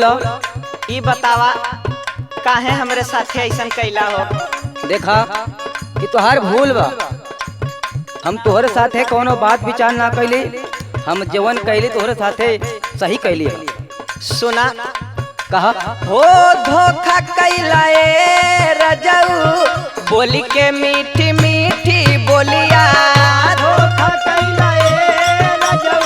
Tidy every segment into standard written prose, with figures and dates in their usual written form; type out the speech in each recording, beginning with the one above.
बोला। ई बतावा काहे हमरे साथे ऐसन कैला हो? देखा कि तोहार भूल बा, हम तोहरे साथे कोनो बात विचार ना कैली, हम जवन कैली तोहरे साथे सही कैली। सुना कहा हो धोखा कैला ए रजऊ बोली के मीठी मीठी बोलिया। धोखा कैला ए रजऊ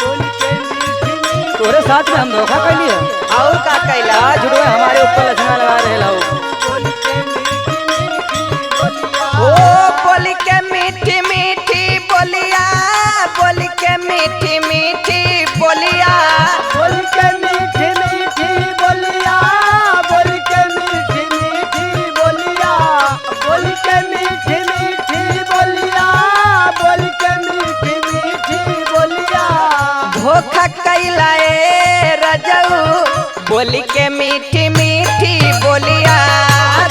बोली के मीठी मीठी। तोहरे साथ में हम धोखा कैली है और का कैला? जुड़वे हमारे ऊपर लक्षणा लगा रहे लो। ओ बोली के मीठी मीठी बोलिया, बोली के मीठी मीठी बोलिया, बोली के मीठी मीठी बोलिया, बोली के मीठी मीठी बोलिया, बोली के मीठी मीठी बोलिया, बोली के मीठी मीठी बोलिया। धोखा कैला ए रजऊ बोली के मीठी मीठी बोलिया।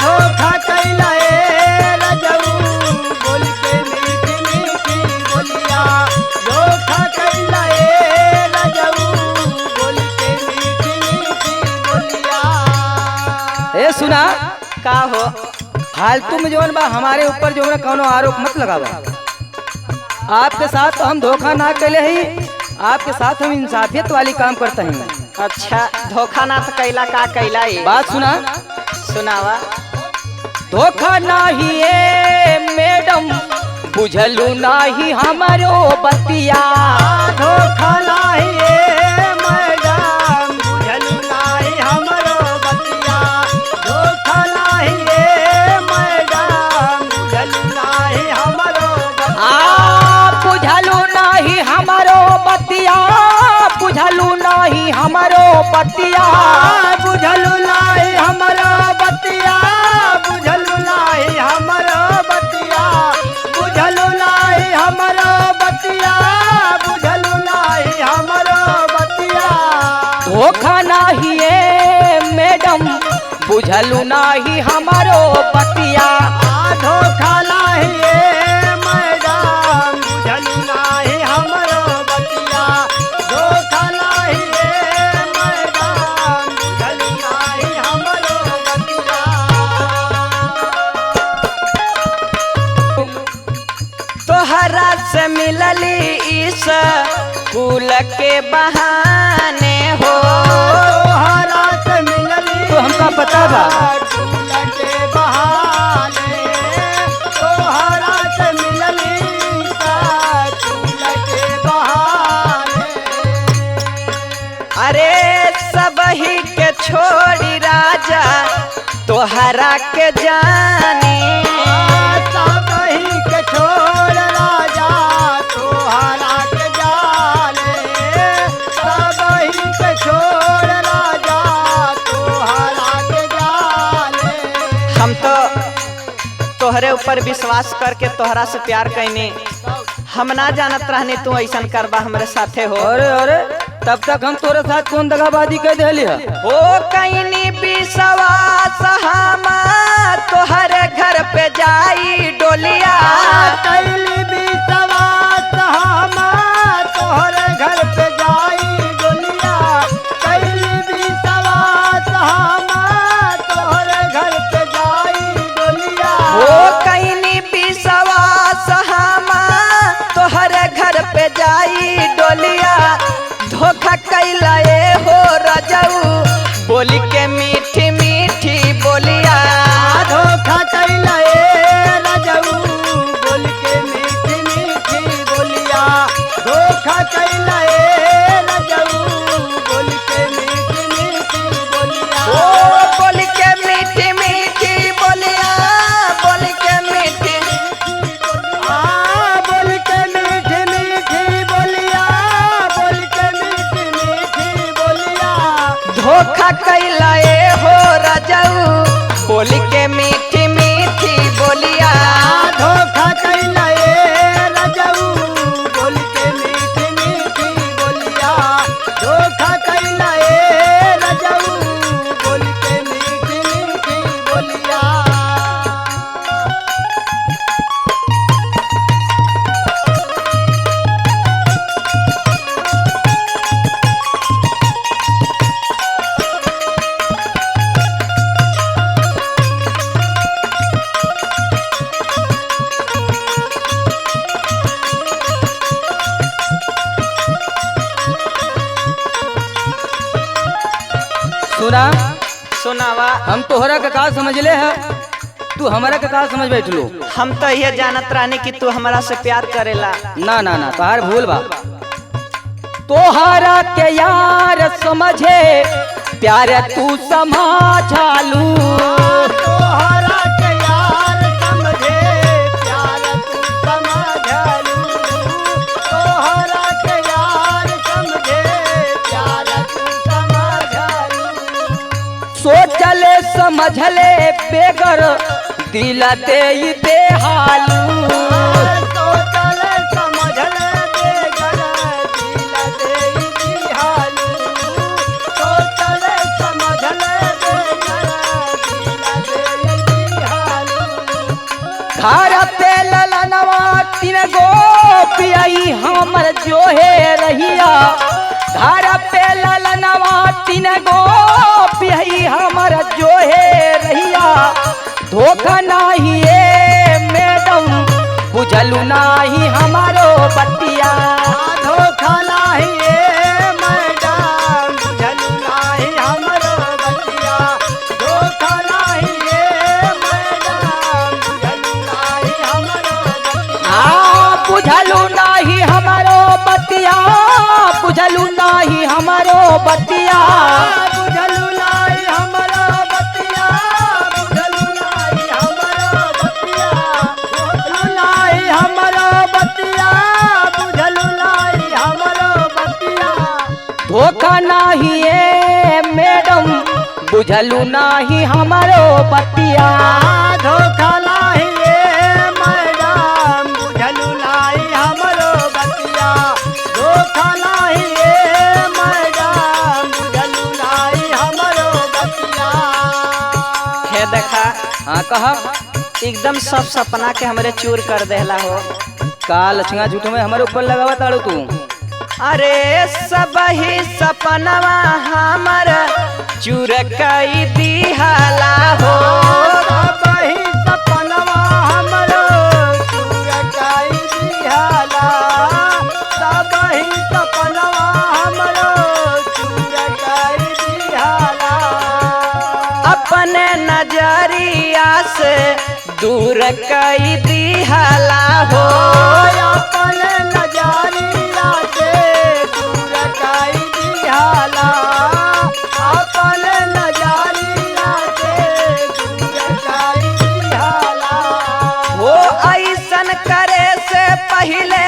धोखा कैला ए रजऊ बोली के मीठी मीठी बोलिया। धोखा कैला ए रजऊ बोली के मीठी मीठी बोलिया। ए सुना का हो? फालतू में जवन बा हमारे ऊपर जो कोनो आरोप मत लगावा। आपके साथ तो हम धोखा ना कैले ही, आपके साथ हम इंसाफियत वाली काम करते हैं। अच्छा धोखा ना तो कैला का कैला? बात सुना, सुनावा। धोखा नाही ए मैडम बुझलू नाही हमारो बतिया। धोखा नाही ए मैडम बुझलू नाही हमारो बतिया। धोखा नाही ए मैडम बुझलू नाही हमारो बुझलू नाही हमारो बतिया, बुझलू नाही हमारो बतिया, बुझलू नाही हमारो बतिया, बुझलू नाही हमारो बतिया, बुझलू नाही हमारो बतिया, बुझलू नाही हमारो बतिया। धोखा नाही ए मैडम बुझलू नाही हमारो बतिया। धोखा नाही ए मैडम बुझलू नाही हमारो बतिया। धोखा नाही ए मैडम बुझलू नाही हमारो बतिया। तोहरा से मिलली इस कुल के बहाने हो। तोहरा से मिलली तो हमका पता बा। कुल के बहाने। तोहरा से मिलली इस कुल के बहाने। अरे सबही के छोड़ी राजा तोहरा के जानी। सबही के छोड़ राजा तोहरा के जाने। सबही के छोड़ राजा तोहरा के जाने। हम तो तोहरे ऊपर विश्वास करके तोहरा से प्यार कैने, हम ना जानत रहने तू ऐसन करबा हमरे साथे हो। अरे अरे तब तक हम तोरे साथ कौन दगाबाजी कर दिली है? हो कैनी विश्वास हम तोहरे घर पे जाई डोलिया। कैली विश्वास हम तोहरे घर पे जाई डोलिया। कैली विश्वास हम तोहरे घर पे जाई डोलिया। हो कैनी विश्वास हम तोहरे घर पे जाई डोलिया। धोखा कैला ए हो रजऊ बोली के मीठी मीठी बोलिया। धोखा कैला ए रजऊ बोली के मीठी मीठी बोलिया। धोखा कैला ए रजऊ बोली के मीठी मीठी बोलिया। ओ बोली के मीठी मीठी बोलिया। बोली के मीठी बोली के मीठी मीठी बोलिया। बोली के मीठी मीठी बोलिया। धोखा कैला ए हो रजऊ बोली के मीठी मीठी बोलिया। धोखा कैला ए रजऊ बोली के मीठी मीठी बोलिया। धोखा कैला ए रजऊ बोली के मीठी मीठी बोलिया। सुना, सुनावा। हम तोहरा के का समझ ले है, तू हमारा के का समझ बैठलो। हम तो ये जानत रहनी कि तू हमरा से प्यार करेला। ना ना ना, तोहार भूल बा। तोहरा के यार समझे प्यार तू समझालू, तोहरा के यार समझे प्यार तू समझलू, तोहरा के यार समझे प्यार तू समझलू। सोचले समझले बेगर दिल दे दे हालू, सोचले समझले बेगर दिल दे दिहालू, सोचले समझले बेगर दिल दे दिहालू। घर पे ललनवा तीन गो पियाई हमर जो है रहिया, घर पे ललनवा तीन गो पियाई हमर जो है रहिया। धोखा नाही ए मैडम बुझलू नाही हमारो बतिया, धोखा नाही ए मैडम बुझलू नाही हमरो बतिया, धोखा नाही ए मैडम बुझलू नाही हमरो बतिया। बुझलू नाही हमारो बतिया, बुझलू नाही हमारो बतिया। बुझलू नाही हमरो बतिया, बुझलू नाही हमरो बतिया, बुझलू नाही हमरो बतिया, बुझलू नाही हमरो बतिया। धोखा नाही ए मैडम बुझलू नाही हमारो बतिया, धोखा नाही ए मैडम बुझलू नाही हमरो बतिया, धोखा नाही ए मैडम बुझलू नाही हमरो बतिया। हे देखा, हाँ कहा। एकदम सब सपना के हमरे चूर कर देला हो। का लक्षणा झूठ में हमारे ऊपर लगावा ताड़ू तू। अरे सब ही सपनवा हमर चूर कई दिहाला हो। सब ही सपनवा हमरो चूर कई दिहाला, सब ही सपनवा हमरो चूर कई दिहाला। अपने नजरिया से दूर कई दिहाला हो। अपन नजरिया से दूर कई दिहाला, अपन नजरिया से दूर कई दिहाला। वो ऐसन करे से पहले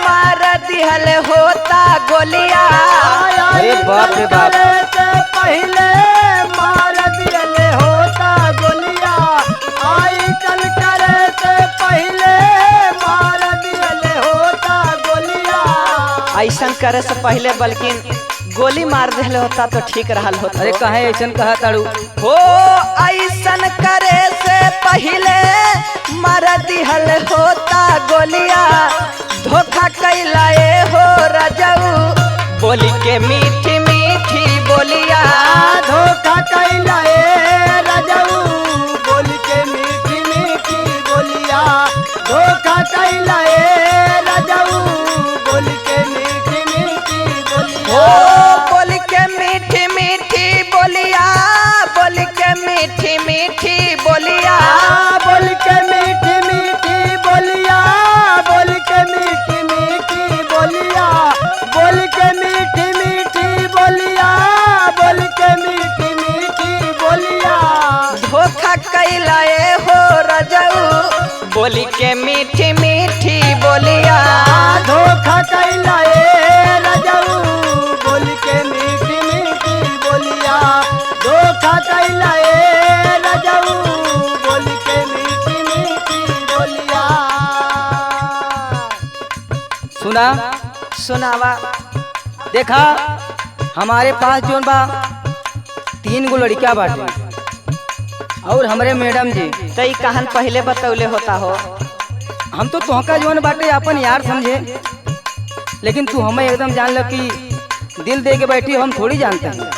मार दिहल होता गोलिया। अरे बाप रे बाप। करे से पहले मार दिहल होता गोलिया, आई चल करे से पहले मार दिहल होता गोलिया। ऐसन करे से पहले बल्कि गोली मार दिल होता तो ठीक रहल होता। अरे कहे ऐसन कहा ताड़ू। हो ऐसन करे से पहले मार दिहल होता गोलिया। धोखा कैलाए हो रजऊ बोली के मीठी मीठी बोलिया। धोखा कैला ए रजऊ बोल के मीठी मीठी बोलिया, धोखा कैला ए रजऊ बोल के मीठी मीठी हो बोलिया। बोल के मीठी मीठी बोलिया, बोल के मीठी मीठी बोलिया। बोल के मीठी मीठी बोलिया, बोल के मीठी मीठी बोलिया, बोल के मीठी मीठी बोलिया, बोल के मीठी मीठी बोलिया। धोखा कैलाए हो रजऊ बोली के मीठी मीठी बोलिया। धोखा कैला ए रजऊ बोल के मीठी मीठी बोलिया, धोखा कैला ए रजऊ बोल के मीठी मीठी बोलिया। सुना, सुनावा। देखा हमारे पास जोन बा 3 गो लड़कियां बाटे और हमरे मैडम जी। तई कहान पहले बतौले होता हो। हम तो तोहका जोन बाटे अपन यार समझे, लेकिन तू हमें एकदम जान लो कि दिल दे के बैठी हो, हम थोड़ी जानते हैं।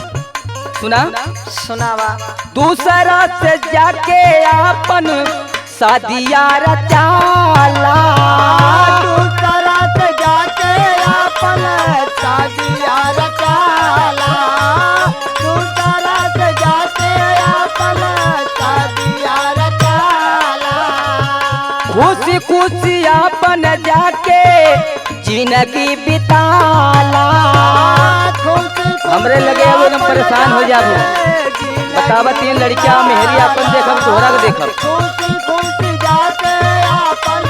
सुना, सुनावा। दूसरा से जाके अपन शादिया रचाला। दूसरा से जाके अपन शादिया रचाला, दूसरा से हंसी खुशी अपन जाके जिंदगी बिताला। हमरे लगे अब एकदम परेशान हो जाबू। बतावा तीन लड़कियां मेहरी अपन देखब तोहरा के देखब। खुशी खुशी जाके अपन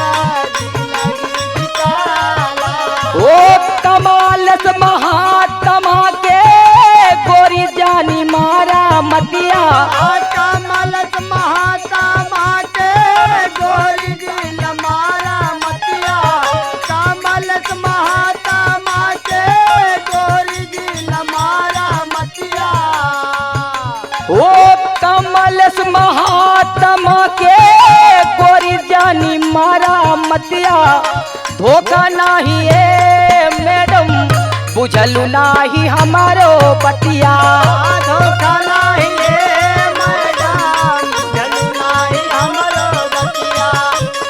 जिंदगी बिताला। ओ कमाल से महात्मा के गोरी जानी मारा मतिया। कमल महात्मा के गोरी दिल मारा मतिया। कमल महात्मा के गोरी दिल मारा मतिया। ओ कमल से महात्मा के गोरी जानी मारा मतिया। धोखा नाही है मैडम बुझलू नाही हमारो बतिया। धोखा नाही है मैडम बुझलू नाही हमरो बतिया।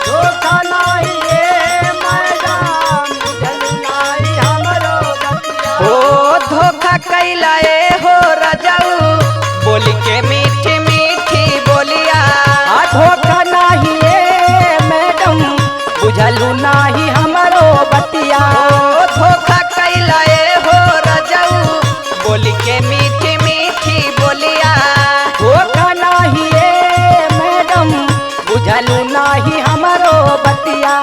धोखा नाही है मैडम बुझलू नाही हमरो बतिया। ओ धोखा कैला हो रजाऊ बोली के मीठी मीठी बोलिया। धोखा नाही है मैडम बुझलू नाही हमारो बतिया। ओ धोखा कैला हो रजाऊ बोली के मीठी मीठी बोलिया। धोखा नाही है मैडम बुझलू नाही हमारो बतिया।